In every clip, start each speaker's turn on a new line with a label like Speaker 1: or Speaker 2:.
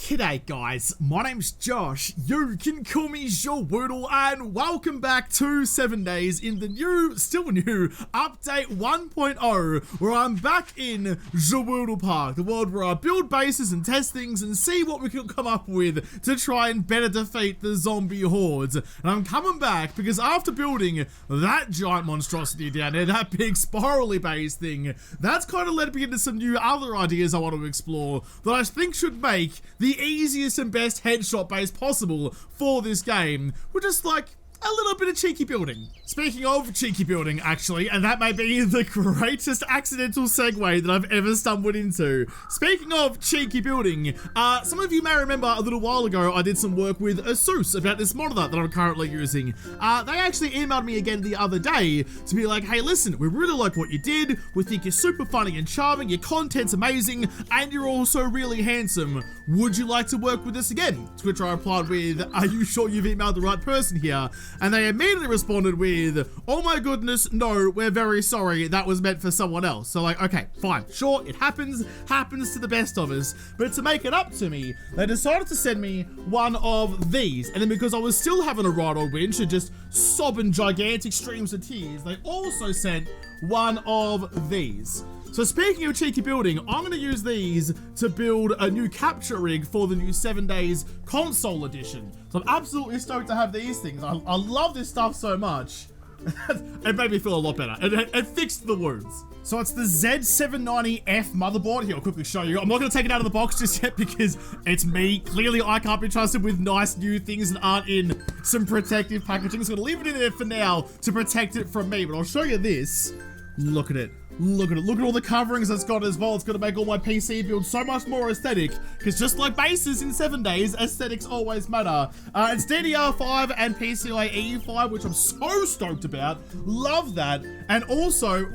Speaker 1: G'day guys, my name's Josh, you can call me JaWoodle, and welcome back to 7 days in the still new, update 1.0, where I'm back in JaWoodle Park, the world where I build bases and test things and see what we can come up with to try and better defeat the zombie hordes. And I'm coming back because after building that giant monstrosity down there, that big spirally base thing, that's kind of led me into some new other ideas I want to explore that I think should make the easiest and best headshot base possible for this game, with just like a little bit of cheeky building. Speaking of cheeky building, actually, and that may be the greatest accidental segue that I've ever stumbled into. Speaking of cheeky building, some of you may remember a little while ago I did some work with ASUS about this monitor that I'm currently using. They actually emailed me again the other day to be like, hey listen, we really like what you did, we think you're super funny and charming, your content's amazing, and you're also really handsome. Would you like to work with us again? To which I replied with, are you sure you've emailed the right person here? And they immediately responded with, oh my goodness, no, we're very sorry, that was meant for someone else. So like, okay, fine, sure, it happens to the best of us. But to make it up to me, they decided to send me one of these. And then because I was still having a right old winch and just sobbing gigantic streams of tears, they also sent one of these. So speaking of cheeky building, I'm going to use these to build a new capture rig for the new 7 Days console edition. So I'm absolutely stoked to have these things. I love this stuff so much. It made me feel a lot better. It fixed the wounds. So it's the Z790F motherboard. Here, I'll quickly show you. I'm not going to take it out of the box just yet because it's me. Clearly, I can't be trusted with nice new things that aren't in some protective packaging. So I'm going to leave it in there for now to protect it from me. But I'll show you this. Look at it. Look at it. Look at all the coverings it's got as well. It's going to make all my PC builds so much more aesthetic. Because just like bases in 7 days, aesthetics always matter. It's DDR5 and PCIe 5, which I'm so stoked about. Love that. And also,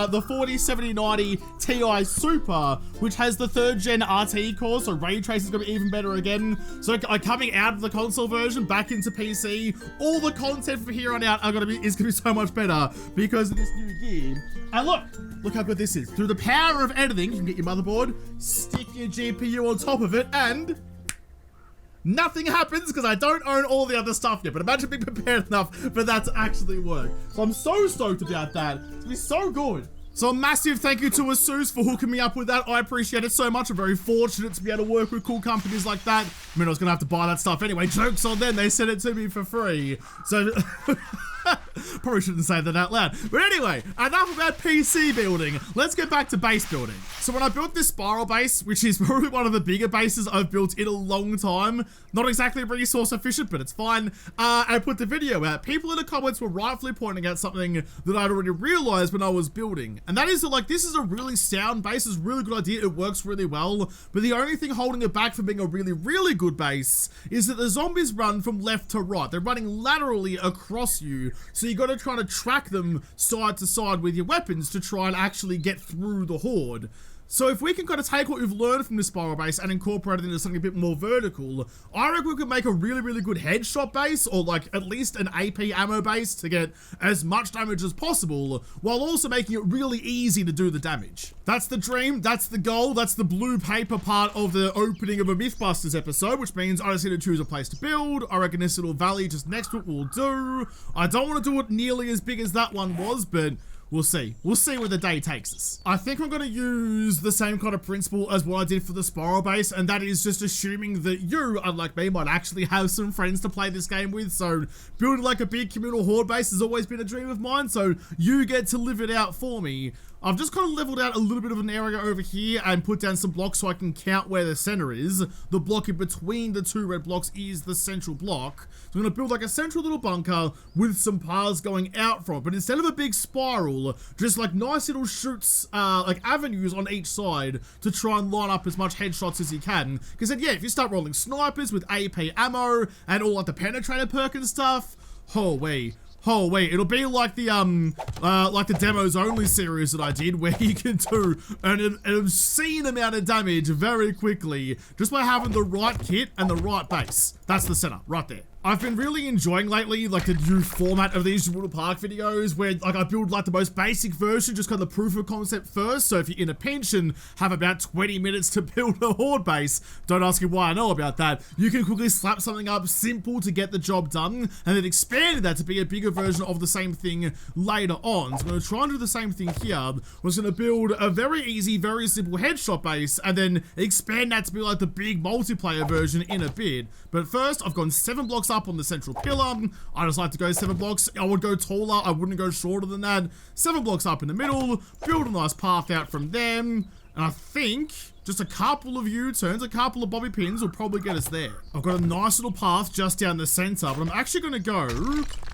Speaker 1: the 407090 Ti Super, which has the 3rd gen RT core, so ray tracing is going to be even better again. So coming out of the console version back into PC, all the content from here on out is going to be so much better because of this new gear. And look how good this is. Through the power of editing, you can get your motherboard, stick your GPU on top of it, and nothing happens because I don't own all the other stuff yet. But imagine being prepared enough for that to actually work. So I'm so stoked about that. It's gonna be so good. So a massive thank you to ASUS for hooking me up with that. I appreciate it so much. I'm very fortunate to be able to work with cool companies like that. I mean, I was gonna have to buy that stuff anyway. Jokes on them, they sent it to me for free. So probably shouldn't say that out loud. But anyway, enough about PC building. Let's get back to base building. So when I built this spiral base, which is probably one of the bigger bases I've built in a long time, not exactly resource efficient, but it's fine, I put the video out. People in the comments were rightfully pointing out something that I'd already realized when I was building. And that is that, like, this is a really sound base. It's a really good idea. It works really well. But the only thing holding it back from being a really, really good base is that the zombies run from left to right. They're running laterally across you. So you got to try to track them side to side with your weapons to try and actually get through the horde. So if we can kind of take what we've learned from this spiral base and incorporate it into something a bit more vertical, I reckon we could make a really, really good headshot base, or like at least an AP ammo base to get as much damage as possible, while also making it really easy to do the damage. That's the dream, that's the goal, that's the blue paper part of the opening of a Mythbusters episode, which means I just need to choose a place to build. I reckon this little valley just next to it will do. I don't want to do it nearly as big as that one was, but we'll see. We'll see where the day takes us. I think I'm going to use the same kind of principle as what I did for the spiral base, and that is just assuming that you, unlike me, might actually have some friends to play this game with. So building like a big communal horde base has always been a dream of mine, so you get to live it out for me. I've just kind of leveled out a little bit of an area over here and put down some blocks so I can count where the center is. The block in between the two red blocks is the central block. So I'm going to build like a central little bunker with some paths going out from it. But instead of a big spiral, just like nice little chutes, like avenues on each side to try and line up as much headshots as you can. Because then, yeah, if you start rolling snipers with AP ammo and all like the penetrator perk and stuff, oh wait, it'll be like the demos only series that I did, where you can do an obscene amount of damage very quickly just by having the right kit and the right base. That's the center right there. I've been really enjoying lately, like, the new format of these JaWoodle Park videos where, like, I build, like, the most basic version, just kind of the proof of concept first. So if you're in a pinch and have about 20 minutes to build a Horde base, don't ask me why I know about that. You can quickly slap something up simple to get the job done and then expand that to be a bigger version of the same thing later on. So I'm going to try and do the same thing here. We're just going to build a very easy, very simple headshot base and then expand that to be like the big multiplayer version in a bit. But first, I've gone 7 blocks up on the central pillar. I just like to go 7 blocks. I would go taller. I wouldn't go shorter than that. 7 blocks up in the middle. Build a nice path out from them. And I think just a couple of U-turns, a couple of bobby pins will probably get us there. I've got a nice little path just down the center, but I'm actually going to go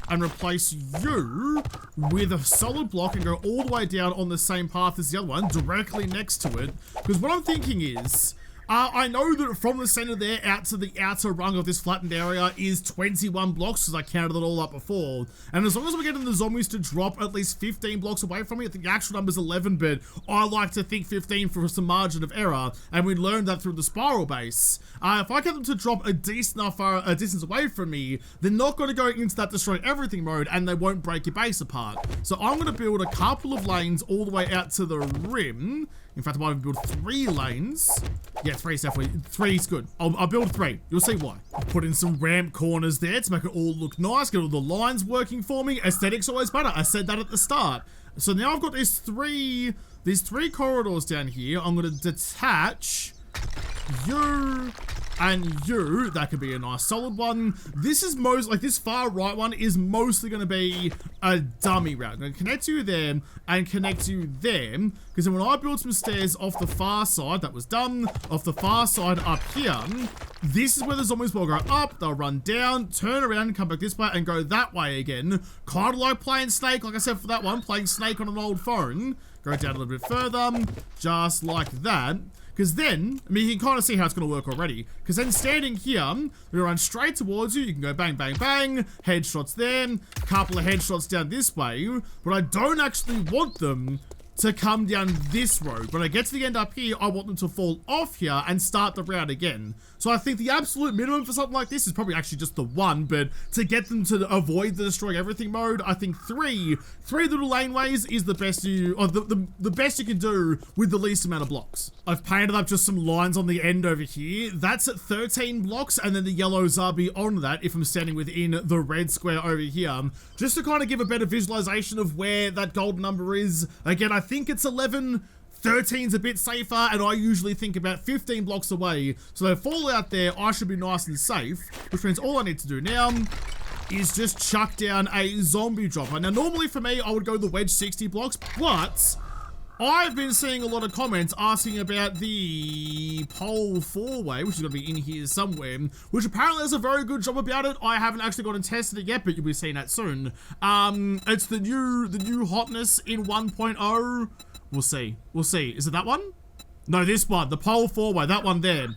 Speaker 1: and replace you with a solid block and go all the way down on the same path as the other one, directly next to it. Because what I'm thinking is, I know that from the center there out to the outer rung of this flattened area is 21 blocks because I counted it all up before. And as long as we're getting the zombies to drop at least 15 blocks away from me, I think the actual number's 11, but I like to think 15 for some margin of error. And we learned that through the spiral base. If I get them to drop a decent enough distance away from me, they're not going to go into that destroy everything mode and they won't break your base apart. So I'm going to build a couple of lanes all the way out to the rim. In fact, I might even build 3 lanes. Yeah, 3 is definitely, 3 is good. I'll build 3. You'll see why. I'll put in some ramp corners there to make it all look nice. Get all the lines working for me. Aesthetics always better. I said that at the start. So now I've got these three corridors down here. I'm going to detach you and you. That could be a nice solid one. This is most, like this far right one is mostly going to be a dummy route. I'm going to connect you there and connect you there. Because then when I build some stairs off the far side, that was done, off the far side up here, this is where the zombies will go up, they'll run down, turn around, come back this way, and go that way again. Kind of like playing Snake, like I said for that one, playing Snake on an old phone. Go down a little bit further, just like that. Because then, I mean, you can kind of see how it's going to work already. Because then standing here, we run straight towards you. You can go bang, bang, bang. Headshots there. Couple of headshots down this way. But I don't actually want them to come down this road. When I get to the end up here, I want them to fall off here and start the route again. So I think the absolute minimum for something like this is probably actually just the 1, but to get them to avoid the destroy everything mode, I think 3 little laneways is the best the best you can do with the least amount of blocks. I've painted up just some lines on the end over here. That's at 13 blocks, and then the yellows are beyond that if I'm standing within the red square over here, just to kind of give a better visualization of where that golden number is. Again, I think it's 11. 13's a bit safer, and I usually think about 15 blocks away. So they fall out there, I should be nice and safe, which means all I need to do now is just chuck down a zombie dropper. Now, normally for me, I would go the wedge 60 blocks, but I've been seeing a lot of comments asking about the pole 4-way, which is going to be in here somewhere, which apparently does a very good job about it. I haven't actually gone and tested it yet, but you'll be seeing that soon. It's the new hotness in 1.0. We'll see. We'll see. Is it that one? No, this one. The pole 4-way. That one there.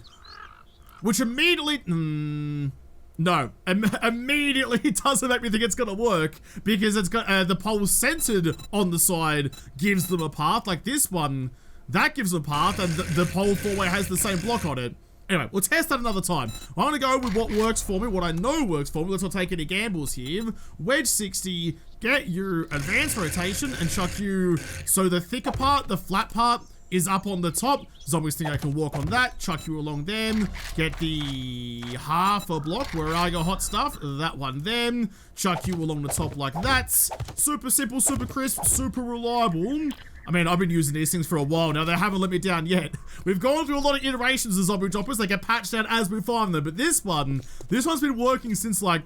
Speaker 1: Which immediately... no. Immediately doesn't make me think it's going to work. Because it's got the pole centered on the side gives them a path. Like this one, that gives a path. And the pole 4-way has the same block on it. Anyway, we'll test that another time. I'm going to go with what works for me, what I know works for me. Let's not take any gambles here. Wedge 60, get your advanced rotation and chuck you. So the thicker part, the flat part, is up on the top. Zombies think I can walk on that. Chuck you along them. Get the half a block. Where are your hot stuff? That one then. Chuck you along the top like that. Super simple, super crisp, super reliable. I mean, I've been using these things for a while now. They haven't let me down yet. We've gone through a lot of iterations of zombie droppers. They get patched out as we find them. But this one's been working since like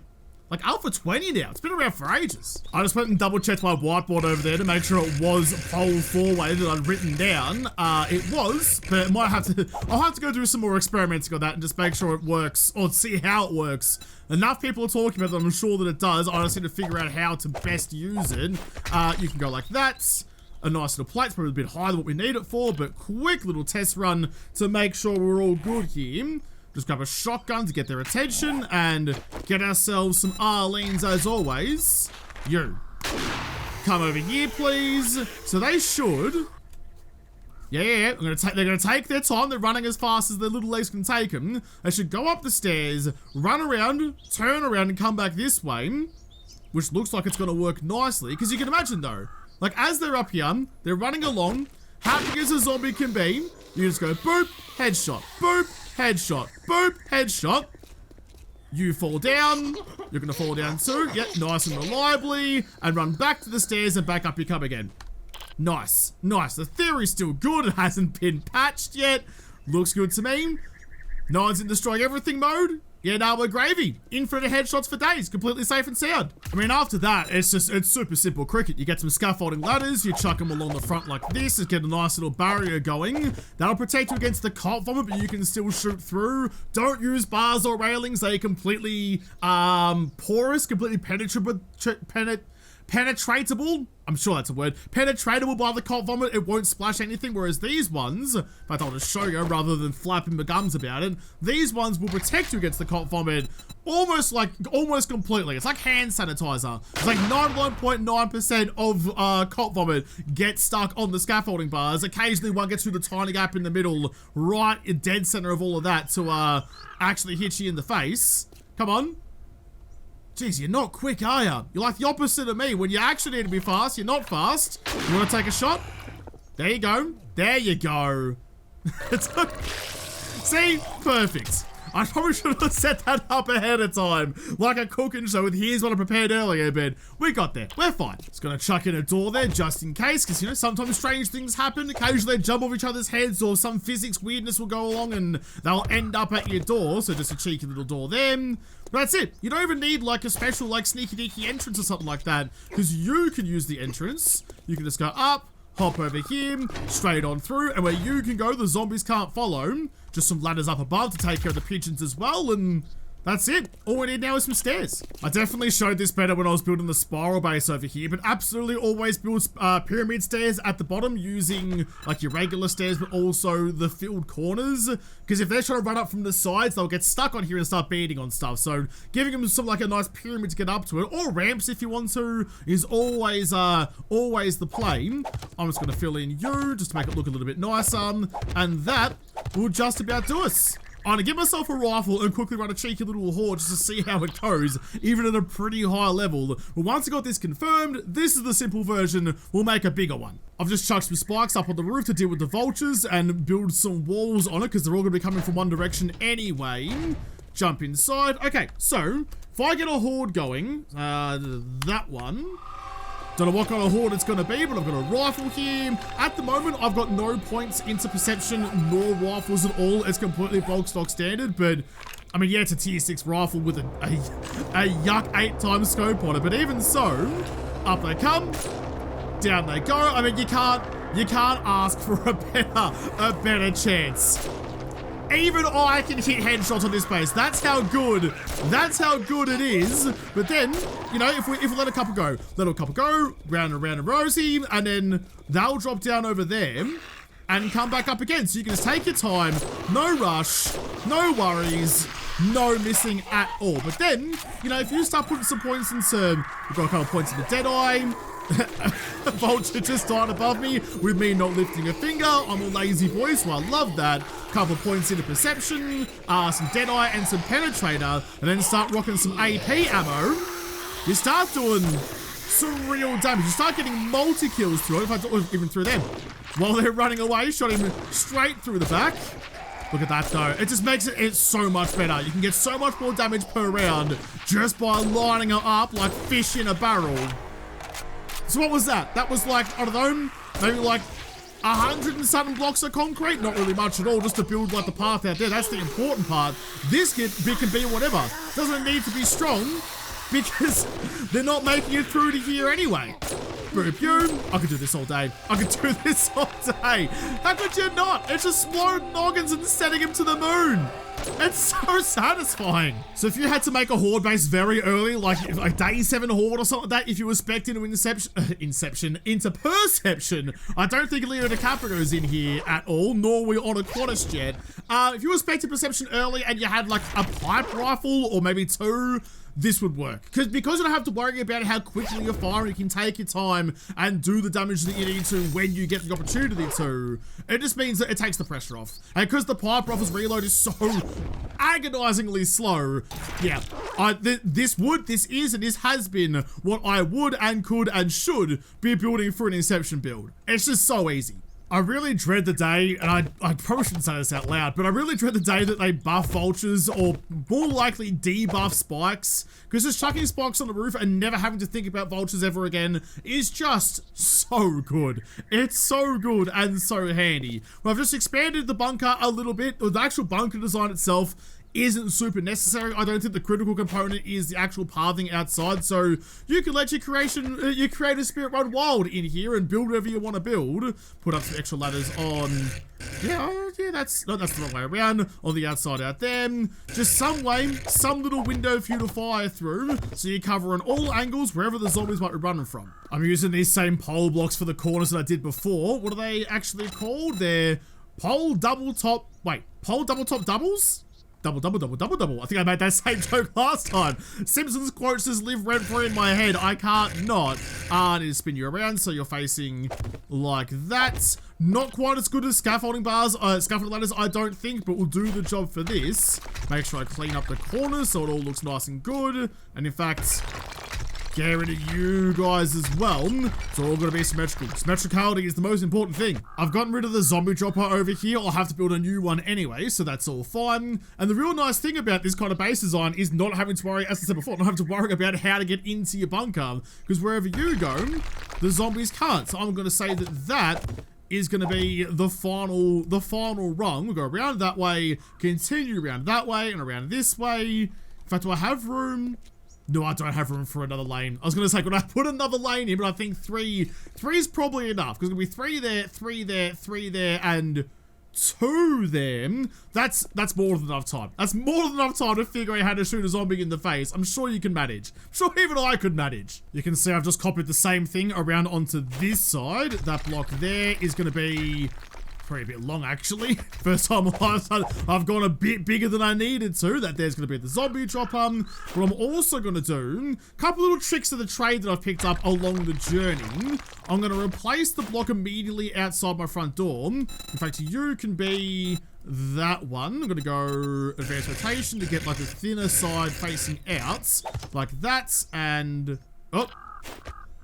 Speaker 1: Alpha 20 now. It's been around for ages. I just went and double checked my whiteboard over there to make sure it was pole 4-way that I'd written down. It was, but it might have to, I'll have to go do some more experimenting on that and just make sure it works or see how it works. Enough people are talking about it, I'm sure that it does. I just need to figure out how to best use it. You can go like that. A nice little plate's probably a bit higher than what we need it for, but quick little test run to make sure we're all good here. Just grab a shotgun to get their attention and get ourselves some Arlene's as always. You. Come over here, please. So they should Yeah. They're gonna take their time. They're running as fast as their little legs can take them. They should go up the stairs, run around, turn around, and come back this way, which looks like it's gonna work nicely. Because you can imagine though, like as they're up here, they're running along, happy as a zombie can be. You just go boop, headshot, boop, headshot, boop, headshot. You fall down, you're gonna fall down too, yep, nice and reliably, and run back to the stairs and back up you come again. Nice. The theory's still good, it hasn't been patched yet. Looks good to me. No one's in destroy everything mode. Yeah, now we're gravy. Infinite headshots for days, completely safe and sound. I mean, after that, it's super simple cricket. You get some scaffolding ladders, you chuck them along the front like this, get a nice little barrier going. That'll protect you against the cult vomit, but you can still shoot through. Don't use bars or railings, they're completely porous, completely penetratable. I'm sure that's a word. Penetratable by the cult vomit. It won't splash anything, whereas these ones, in fact, I'll just show you rather than flapping my gums about it, these ones will protect you against the cult vomit almost completely. It's like hand sanitizer. It's like 99.9% of cult vomit gets stuck on the scaffolding bars. Occasionally one gets through the tiny gap in the middle, right in dead center of all of that to actually hit you in the face. Come on. Jeez, you're not quick, are you? You're like the opposite of me. When you actually need to be fast, you're not fast. You want to take a shot? There you go. There you go. See? Perfect. I probably should have set that up ahead of time. Like a cooking show with here's what I prepared earlier, but we got there. We're fine. Just gonna chuck in a door there just in case, because, you know, sometimes strange things happen. Occasionally they jump off each other's heads or some physics weirdness will go along and they'll end up at your door. So just a cheeky little door there. But that's it. You don't even need like a special like sneaky deaky entrance or something like that, because you can use the entrance. You can just go up, hop over here, straight on through, and where you can go, the zombies can't follow. Just some ladders up above to take care of the pigeons as well, and that's it. All we need now is some stairs. I definitely showed this better when I was building the spiral base over here, but absolutely always build pyramid stairs at the bottom using like your regular stairs, but also the filled corners, because if they're trying to run up from the sides, they'll get stuck on here and start beating on stuff. So giving them some like a nice pyramid to get up to it, or ramps if you want to, is always the play. I'm just gonna fill in you just to make it look a little bit nicer, and that will just about do us. I'm gonna give myself a rifle and quickly run a cheeky little horde just to see how it goes, even at a pretty high level. But once I got this confirmed, this is the simple version. We'll make a bigger one. I've just chucked some spikes up on the roof to deal with the vultures and build some walls on it, because they're all gonna be coming from one direction anyway. Jump inside. Okay, so if I get a horde going, that one. Don't know what kind of horde it's going to be, but I've got a rifle here. At the moment, I've got no points into perception nor rifles at all. It's completely bulk stock standard, but I mean, yeah, it's a tier 6 rifle with a yuck 8x scope on it. But even so, up they come, down they go. I mean, you can't ask for a better chance. Even I can hit headshots on this base. That's how good it is. But then, you know, if we let a couple go, round and round and rosy, and then they'll drop down over there and come back up again. So you can just take your time, no rush, no worries, no missing at all. But then, you know, if you start putting some points into, we've got a couple points into Deadeye. A vulture just died above me with me not lifting a finger. I'm a lazy boy, so I love that. Couple points into perception, some Deadeye and some penetrator, and then start rocking some AP ammo. You start doing some real damage. You start getting multi-kills through it, in fact, even through them. While they're running away, shot him straight through the back. Look at that though. It just makes it so much better. You can get so much more damage per round just by lining it up like fish in a barrel. So what was that? That was like, I don't know, maybe like 100 and something blocks of concrete? Not really much at all, just to build like the path out there. That's the important part. This kit can be whatever. Doesn't need to be strong because they're not making it through to here anyway. Boop, you. I could do this all day. I could do this all day. How could you not? It's just exploding noggins and sending him to the moon. It's so satisfying. So if you had to make a horde base very early, like day 7 horde or something like that, if you were spec'd into perception, I don't think Leo DiCaprio is in here at all, nor we on a Qantas jet. If you were spec'd to perception early and you had like a pipe rifle or maybe 2, this would work. Because you don't have to worry about how quickly you're firing, you can take your time and do the damage that you need to when you get the opportunity to. It just means that it takes the pressure off. And because the pipe rifle's reload is so agonizingly slow, yeah, this is and this has been what I would and could and should be building for an Inception build. It's just so easy. I really dread the day, and I probably shouldn't say this out loud, but I really dread the day that they buff vultures or more likely debuff spikes, because just chucking spikes on the roof and never having to think about vultures ever again is just so good. It's so good and so handy. Well, I've just expanded the bunker a little bit. The actual bunker design itself isn't super necessary. I don't think the critical component is the actual pathing outside, so you can let your creative spirit run wild in here and build whatever you want to build. Put up some extra ladders on, yeah, that's the wrong way around, on the outside out there. Just some way, some little window for you to fire through, so you're covering all angles wherever the zombies might be running from. I'm using these same pole blocks for the corners that I did before. What are they actually called? They're pole double top doubles? Double. I think I made that same joke last time. Simpsons quotes just live rent-free in my head. I can't not. I need to spin you around so you're facing like that. Not quite as good as scaffolding ladders, I don't think, but we'll do the job for this. Make sure I clean up the corners so it all looks nice and good. And in fact, get rid of you guys as well. It's all going to be symmetrical. Symmetricality is the most important thing. I've gotten rid of the zombie dropper over here. I'll have to build a new one anyway, so that's all fine. And the real nice thing about this kind of base design is not having to worry, as I said before, not having to worry about how to get into your bunker, because wherever you go, the zombies can't. So I'm going to say that is going to be the final rung. We'll go around that way, continue around that way, and around this way. In fact, do I have room? No, I don't have room for another lane. I was going to say, could I put another lane in, but I think three is probably enough, because it's going to be three there, and 2 there. That's more than enough time. That's more than enough time to figure out how to shoot a zombie in the face. I'm sure you can manage. I'm sure even I could manage. You can see I've just copied the same thing around onto this side. That block there is going to be probably a bit long, actually. First time I've gone a bit bigger than I needed to. That there's going to be the zombie dropper. But I'm also going to do a couple little tricks of the trade that I've picked up along the journey. I'm going to replace the block immediately outside my front door. In fact, you can be that one. I'm going to go advanced rotation to get like the thinner side facing out. Like that. And oh,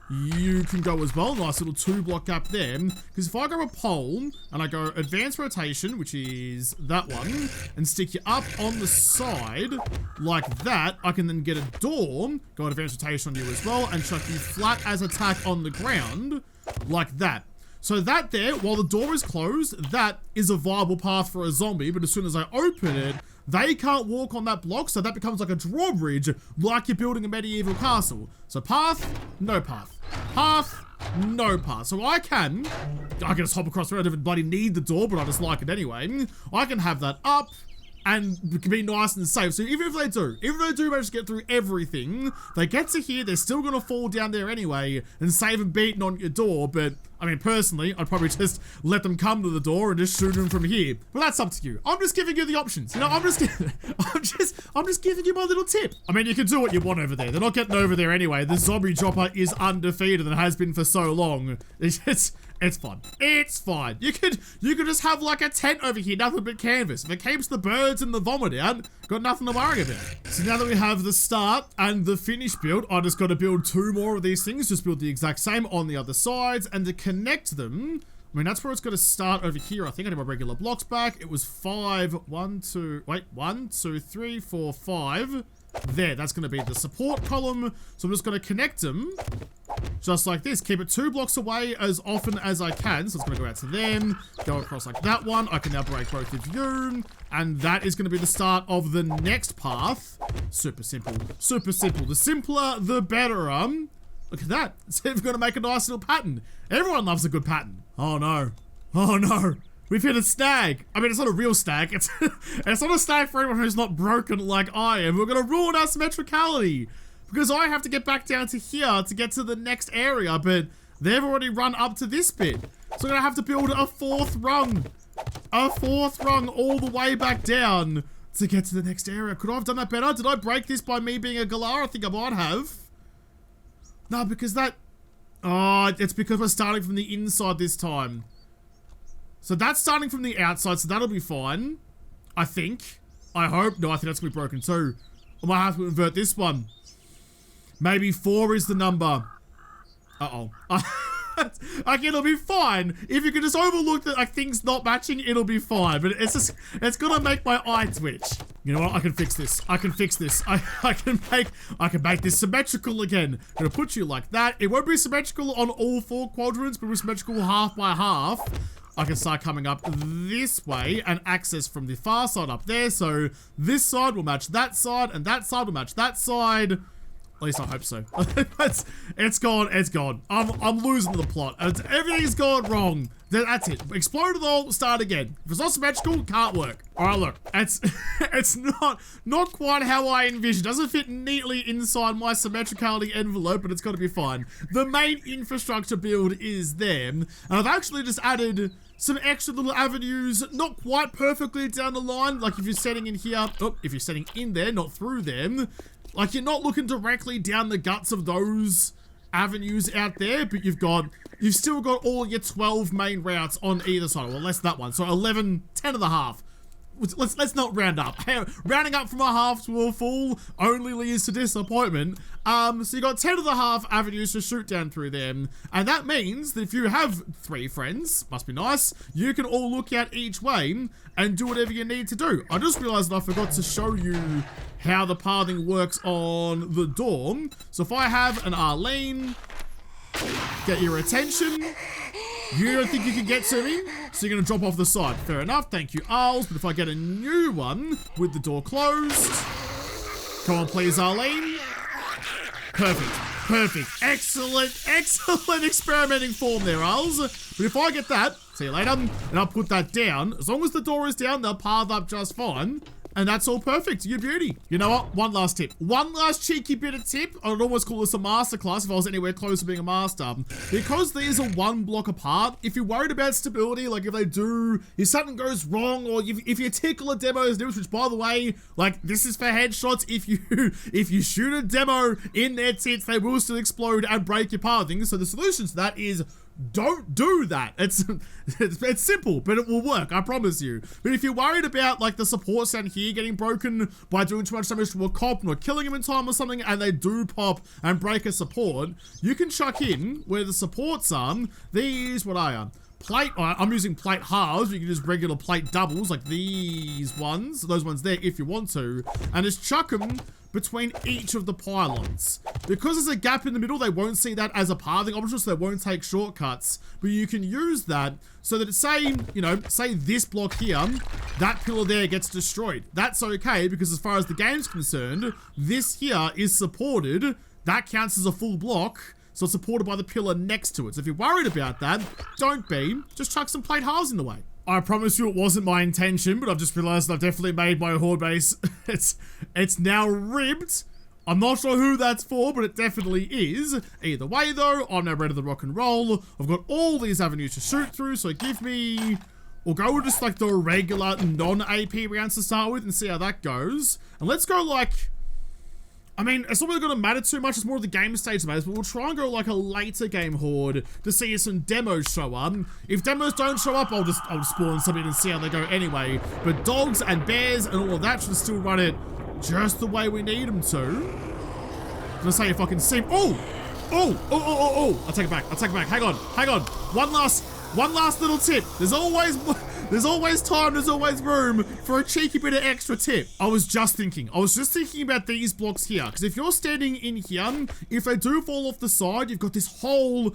Speaker 1: you can go as well. Nice little 2-block gap there. Because if I go a pole and I go advanced rotation, which is that one, and stick you up on the side like that, I can then get a door, go advanced rotation on you as well, and chuck you flat as attack on the ground like that. So that there, while the door is closed, that is a viable path for a zombie, but as soon as I open it, they can't walk on that block, so that becomes like a drawbridge, like you're building a medieval castle. So path, no path. Path, no path. So I can just hop across the road. I don't even bloody need the door, but I just like it anyway. I can have that up and be nice and safe. So even if they do manage to get through everything, they get to here, they're still gonna fall down there anyway and save them beating on your door. But I mean, personally, I'd probably just let them come to the door and just shoot them from here. But that's up to you. I'm just giving you the options. You know, I'm just giving you my little tip. I mean, you can do what you want over there. They're not getting over there anyway. The zombie dropper is undefeated and has been for so long. It's fun. It's fine. You could just have like a tent over here, nothing but canvas. If it keeps the birds and the vomit out, got nothing to worry about. So now that we have the start and the finished build, I just got to build 2 more of these things. Just build the exact same on the other sides, and to connect them, I mean, that's where it's going to start over here. I think I need my regular blocks back. It was 5, 1, 2, 3, 4, 5. There, that's going to be the support column. So I'm just going to connect them just like this. Keep it 2 blocks away as often as I can. So it's going to go out to them, go across like that one. I can now break both of you. And that is going to be the start of the next path. Super simple. Super simple. The simpler, the better. Look at that. So we're going to make a nice little pattern. Everyone loves a good pattern. Oh no. Oh no. We've hit a snag. I mean, it's not a real snag. It's not a snag for anyone who's not broken like I am. We're going to ruin our symmetricality because I have to get back down to here to get to the next area, but they've already run up to this bit. So I'm going to have to build a 4th rung. A 4th rung all the way back down to get to the next area. Could I have done that better? Did I break this by me being a Galar? I think I might have. No, because that... Oh, it's because we're starting from the inside this time. So that's starting from the outside, so that'll be fine. I think. I hope. No, I think that's going to be broken too. I might have to invert this one. Maybe 4 is the number. Uh-oh. Okay, it'll be fine. If you can just overlook that, like, things not matching, it'll be fine. But it's gonna make my eye twitch. You know what? I can fix this. I can fix this. I can make this symmetrical again. Gonna put you like that. It won't be symmetrical on all 4 quadrants, but it'll be symmetrical half by half. I can start coming up this way and access from the far side up there. So this side will match that side, and that side will match that side. At least I hope so. It's gone. It's gone. I'm losing the plot. Everything's gone wrong. That's it. Explode it all. Start again. If it's not symmetrical, it can't work. All right, look. It's not quite how I envisioned. It doesn't fit neatly inside my symmetricality envelope, but it's got to be fine. The main infrastructure build is there, and I've actually just added some extra little avenues, not quite perfectly down the line. Like if you're setting in here, if you're setting in there, not through them. Like, you're not looking directly down the guts of those avenues out there, but you've still got all your 12 main routes on either side. Well, less that one. So 11, 10 and a half. Let's not round up. Rounding up from a half to a full only leads to disappointment. So you got 10 and a half avenues to shoot down through them. And that means that if you have 3 friends, must be nice, you can all look out each way and do whatever you need to do. I just realized that I forgot to show you how the pathing works on the dorm. So if I have an Arlene, get your attention. You don't think you can get to me, so you're gonna drop off the side. Fair enough, thank you, Arles. But if I get a new one with the door closed, come on, please, Arlene. Perfect. Excellent experimenting form there, Arles. But if I get that, see you later, and I'll put that down. As long as the door is down, they'll path up just fine. And that's all perfect. You beauty. You know what? One last tip. One last cheeky bit of tip. I would almost call this a masterclass if I was anywhere close to being a master. Because these are 1 block apart, if you're worried about stability, like if something goes wrong, or if you tickle a demo's nibs, which by the way, like this is for headshots, if you shoot a demo in their tits, they will still explode and break your pathing. So the solution to that is don't do that. It's simple, but it will work, I promise you. But if you're worried about like the supports down here getting broken by doing too much damage to a cop, not killing him in time or something, and they do pop and break a support, you can chuck in where the supports are. These, what are plate, I'm using plate halves. You can use regular plate doubles like these ones, those ones there if you want to, and just chuck them between each of the pylons. Because there's a gap in the middle, they won't see that as a pathing option, so they won't take shortcuts. But you can use that so that say this block here, that pillar there gets destroyed. That's okay, because as far as the game's concerned, this here is supported. That counts as a full block, so it's supported by the pillar next to it. So if you're worried about that, don't be. Just chuck some plate halves in the way. I promise you it wasn't my intention, but I've just realized I've definitely made my horde base. It's now ribbed. I'm not sure who that's for, but it definitely is. Either way though, I'm now ready to rock and roll. I've got all these avenues to shoot through, so give me... We'll go with just like the regular non-AP rounds to start with and see how that goes. And let's go like... I mean, it's not really going to matter too much, it's more of the game stage that matters, but we'll try and go like a later game horde to see if some demos show up. If demos don't show up, I'll just spawn some in and see how they go anyway. But dogs and bears and all of that should still run it just the way we need them to. I'm gonna say if I can see... Oh! I'll take it back, hang on. One last little tip. There's always time, there's always room for a cheeky bit of extra tip. I was just thinking about these blocks here, because if you're standing in here, if they do fall off the side, you've got this whole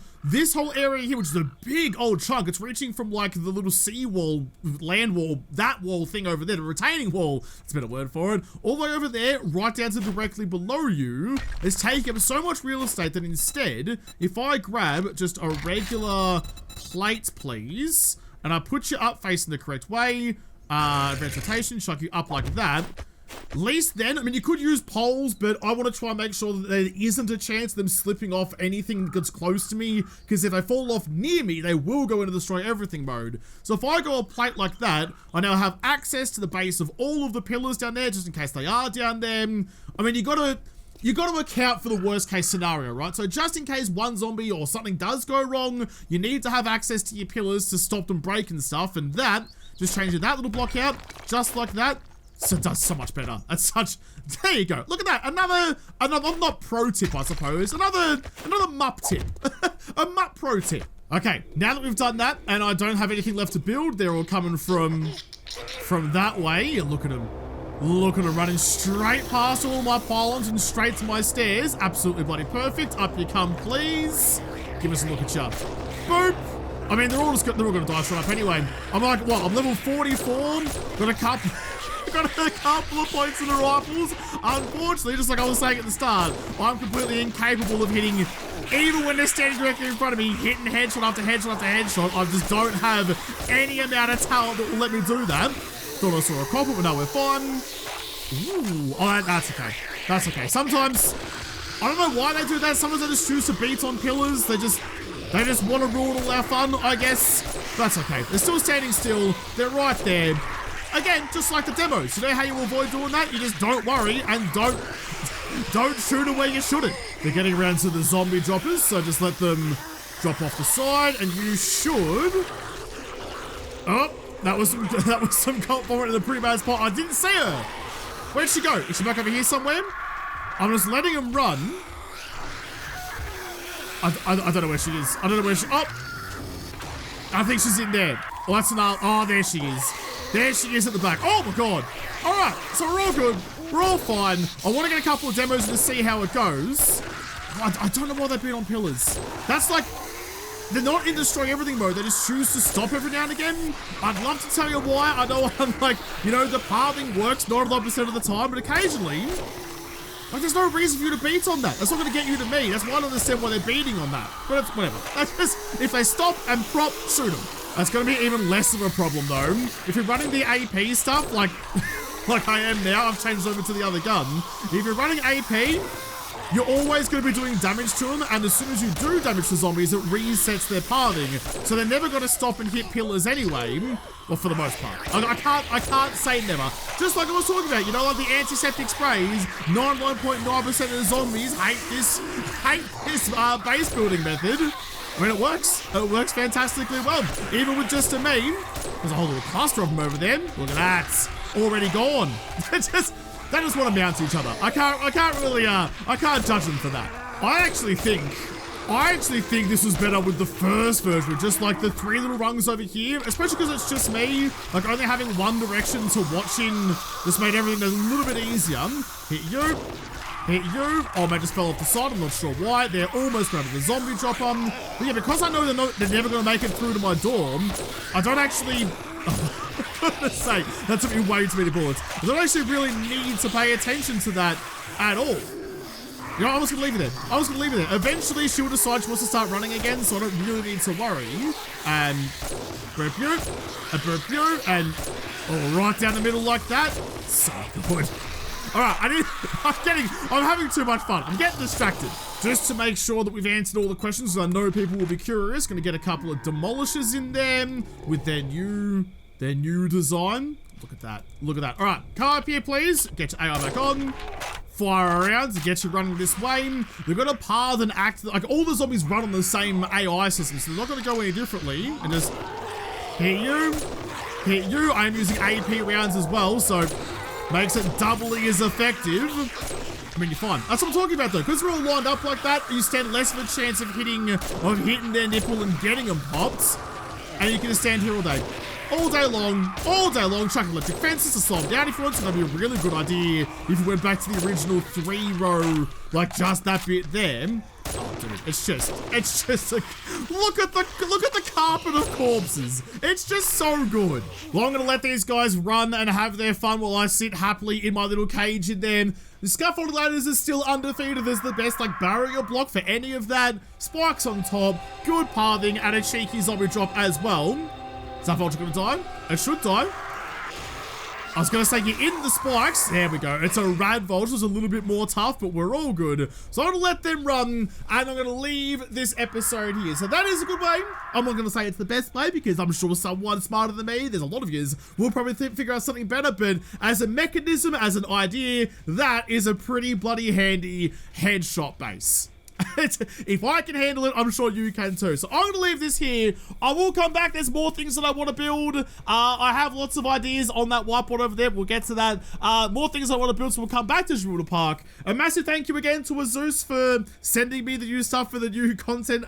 Speaker 1: area here, which is a big old chunk. It's reaching from like the little sea wall, land wall, that wall thing over there, the retaining wall, that's a better word for it, all the way over there, right down to directly below you. It's taking up so much real estate that instead, if I grab just a regular plate, please, and I put you up facing the correct way, advanced rotation, chuck you up like that. At least then, I mean, you could use poles, but I want to try and make sure that there isn't a chance of them slipping off anything that gets close to me, because if they fall off near me, they will go into destroy everything mode. So if I go a plate like that, I now have access to the base of all of the pillars down there, just in case they are down there. I mean, you got to account for the worst case scenario, right? So just in case one zombie or something does go wrong, you need to have access to your pillars to stop them breaking stuff, and that, just changing that little block out, just like that, so it does so much better. That's such, there you go. Look at that, another, not pro tip, I suppose, another mup tip, a mup pro tip. Okay, now that we've done that, and I don't have anything left to build, they're all coming from that way. Look at them. Look at them running straight past all my pylons and straight to my stairs. Absolutely bloody perfect. Up you come, please. Give us a look at you. Boop. I mean, they're all gonna die straight up anyway. I'm like, what? I'm level 44. Got a couple of points in the rifles. Unfortunately, just like I was saying at the start, I'm completely incapable of hitting, even when they're standing directly in front of me, hitting headshot after headshot after headshot. I just don't have any amount of talent that will let me do that. Thought I saw a copper, but no, we're fine. Ooh, oh, that's okay. That's okay. Sometimes, I don't know why they do that. Sometimes they just choose to beat on pillars. They just want to ruin all our fun, I guess. That's okay. They're still standing still. They're right there. Again, just like the demos. You know how you avoid doing that? You just don't worry and don't shoot them where you shouldn't. They're getting around to the zombie droppers, so just let them drop off the side, and you should. Oh. That was some cult vomit in the pretty bad spot. I didn't see her. Where'd she go? Is she back over here somewhere? I'm just letting him run. I don't know where she is. I don't know where she... Oh! I think she's in there. Oh, that's another... Oh, there she is. There she is at the back. Oh, my God. All right. So we're all good. We're all fine. I want to get a couple of demos to see how it goes. I don't know why they've been on pillars. That's like... They're not in destroy everything mode. They just choose to stop every now and again. I'd love to tell you why. I know I'm like, you know, the pathing works 99% of the time, but occasionally, like, there's no reason for you to beat on that. That's not going to get you to me. That's why I don't understand why they're beating on that. But it's whatever. That's just, if they stop and prop, shoot them. That's going to be even less of a problem, though. If you're running the AP stuff, like I am now, I've changed over to the other gun. If you're running AP, you're always going to be doing damage to them, and as soon as you do damage to zombies, it resets their pathing. So they're never going to stop and hit pillars anyway. Well, for the most part. I can't say never. Just like I was talking about, you know, like the antiseptic sprays, 99.9% of the zombies hate this base building method. I mean, it works. It works fantastically well. Even with just a meme. There's a whole little cluster of them over there. Look at that. Already gone. They just want to mount each other. I can't judge them for that. I actually think this was better with the first version, just like the 3 little rungs over here, especially because it's just me, like only having one direction to watch in just made everything a little bit easier. Hit you. Hit you. Oh, man, just fell off the side. I'm not sure why. They're almost going to the zombie drop them. But yeah, because I know they're never going to make it through to my dorm, I don't actually... I'm gonna say, that took me way too many bullets. I don't actually really need to pay attention to that at all. You know, I'm just gonna leave it there. Eventually, she'll decide she wants to start running again, so I don't really need to worry. And burp you, and oh, right down the middle like that. So good. All right, I'm having too much fun. I'm getting distracted. Just to make sure that we've answered all the questions, I know people will be curious. Gonna get a couple of demolishers in there with their new design. Look at that. Look at that. All right, come up here, please. Get your AR back on. Fire around to get you running this way. They've got to path and act like all the zombies run on the same AI system, so they're not going to go any differently. And just hit you. Hit you. I'm using AP rounds as well, so makes it doubly as effective. I mean, you're fine. That's what I'm talking about, though. Because we're all lined up like that, you stand less of a chance of hitting their nipple and getting them popped. And you can just stand here all day. All day long, chucking electric fences to slow them down if you want. So that'd be a really good idea if you went back to the original 3-row, like just that bit there. Oh, dude, it's just a, look at the carpet of corpses. It's just so good. Well, I'm gonna let these guys run and have their fun while I sit happily in my little cage in there. The scaffolded ladders is still undefeated as the best like barrier block for any of that. Spikes on top, good pathing, and a cheeky zombie drop as well. Is that vulture gonna die? It should die. I was going to say, get in the spikes. There we go. It's a rad vulture. It's a little bit more tough, but we're all good. So I'm going to let them run, and I'm going to leave this episode here. So that is a good way. I'm not going to say it's the best way, because I'm sure someone smarter than me, there's a lot of yous, will probably figure out something better. But as a mechanism, as an idea, that is a pretty bloody handy headshot base. If I can handle it, I'm sure you can too. So I'm going to leave this here. I will come back. There's more things that I want to build. I have lots of ideas on that whiteboard over there. We'll get to that. More things I want to build, so we'll come back to JaWoodle Park. A massive thank you again to ASUS for sending me the new stuff for the new content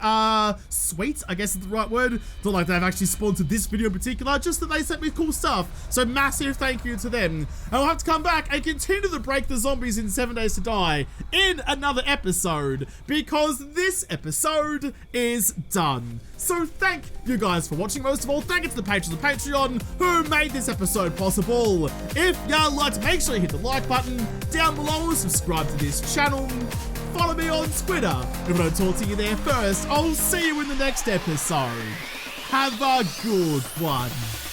Speaker 1: suite, I guess is the right word. Not like they've actually sponsored this video in particular, just that they sent me cool stuff. So massive thank you to them. And I'll have to come back and continue to break the zombies in 7 Days to Die in another episode, because this episode is done. So thank you guys for watching. Most of all, thank you to the patrons of Patreon who made this episode possible. If you liked, make sure you hit the like button down below, subscribe to this channel, follow me on Twitter. If I don't talk to you there first, I'll see you in the next episode. Have a good one.